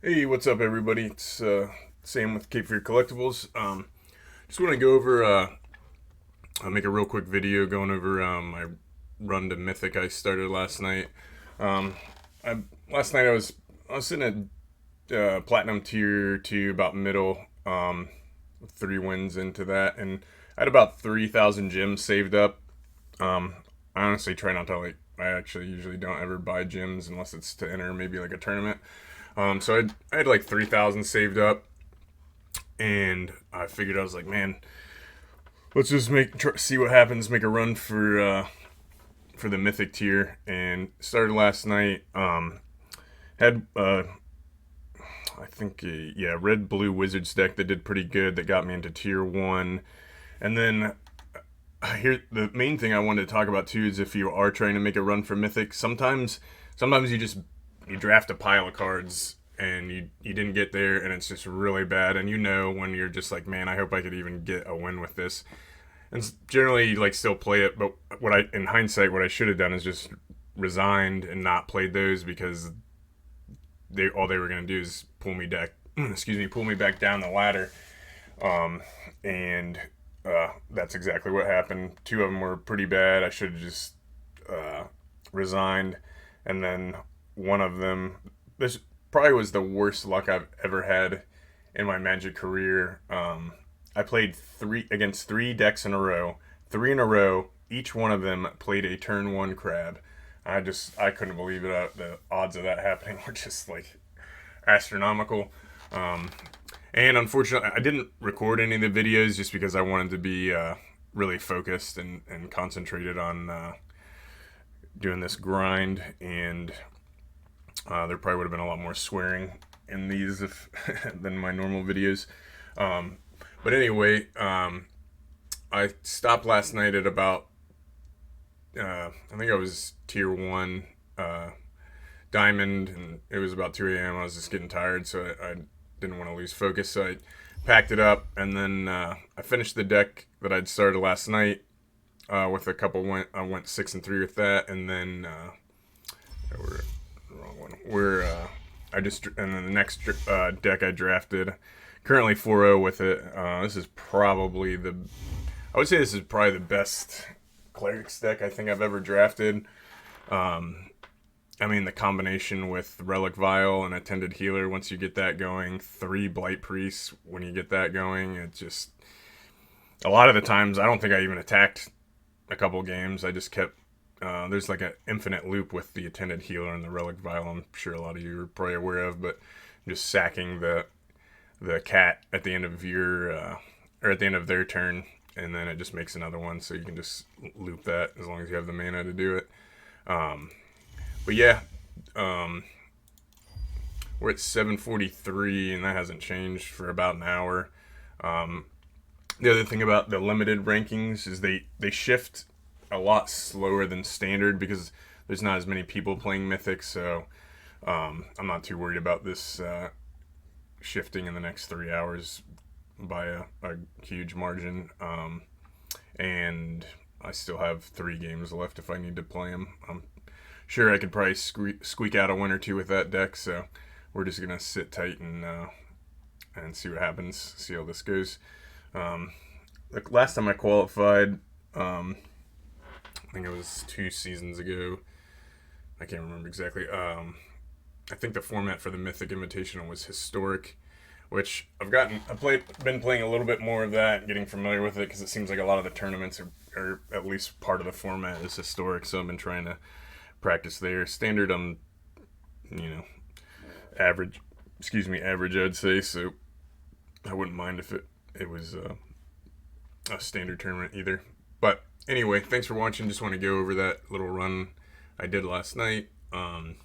Hey, what's up, everybody? It's Sam with Cape Fear Collectibles. Just want to go over, I'll make a real quick video going over my run to Mythic I started last night. Um, last night I was sitting at Platinum Tier 2, about middle, 3 wins into that, and I had about 3,000 gems saved up. I honestly try not to I actually usually don't ever buy gems unless it's to enter maybe like a tournament. So I had like 3,000 saved up, and I figured I was like, man, let's just see what happens, make a run for the Mythic tier, and started last night. Had I think red blue Wizards deck that did pretty good, that got me into tier 1, and then here the main thing I wanted to talk about too is if you are trying to make a run for Mythic, sometimes you draft a pile of cards and you didn't get there, and it's just really bad, and when you're just like, man, I hope I could even get a win with this. And generally you still play it, but in hindsight what I should have done is just resigned and not played those, because all they were going to do is pull me back pull me back down the ladder. And that's exactly what happened. Two of them were pretty bad. I should have just resigned. And then one of them, this probably was the worst luck I've ever had in my Magic career. I played against three decks in a row. Three in a row. Each one of them played a turn 1 crab. I couldn't believe it. The odds of that happening were just astronomical. And unfortunately, I didn't record any of the videos just because I wanted to be really focused and concentrated on doing this grind. And there probably would have been a lot more swearing in these than my normal videos. But anyway, I stopped last night at about, I think I was tier 1 diamond, and it was about 2 a.m. I was just getting tired, so I didn't want to lose focus, so I packed it up, and then I finished the deck that I'd started last night with a couple. I went 6-3 with that, and then we're wrong one. And then the next deck I drafted, currently 4-0 with it. This is probably I would say this is probably the best Clerics deck I think I've ever drafted. I mean, the combination with Relic Vial and Attended Healer, once you get that going, 3 Blight Priests, when you get that going, it just, a lot of the times, I don't think I even attacked a couple games. I just kept, there's an infinite loop with the Attended Healer and the Relic Vial, I'm sure a lot of you are probably aware of, but just sacking the cat at the end of or at the end of their turn, and then it just makes another one, so you can just loop that as long as you have the mana to do it. But yeah, we're at 7:43, and that hasn't changed for about an hour. The other thing about the limited rankings is they shift a lot slower than standard, because there's not as many people playing Mythic, so I'm not too worried about this shifting in the next 3 hours by a huge margin. And I still have 3 games left if I need to play them. I'm sure I could probably squeak out a win or 2 with that deck, so we're just gonna sit tight and see what happens, see how this goes. The last time I qualified, I think it was 2 seasons ago. I can't remember exactly. I think the format for the Mythic Invitational was Historic, which I've been playing a little bit more of that, getting familiar with it, because it seems like a lot of the tournaments are at least part of the format is Historic, so I've been trying to practice there. Standard, average, I'd say, so I wouldn't mind if it was a standard tournament either. But anyway, thanks for watching. Just want to go over that little run I did last night, and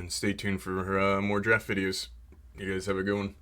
stay tuned for more draft videos. You guys have a good one.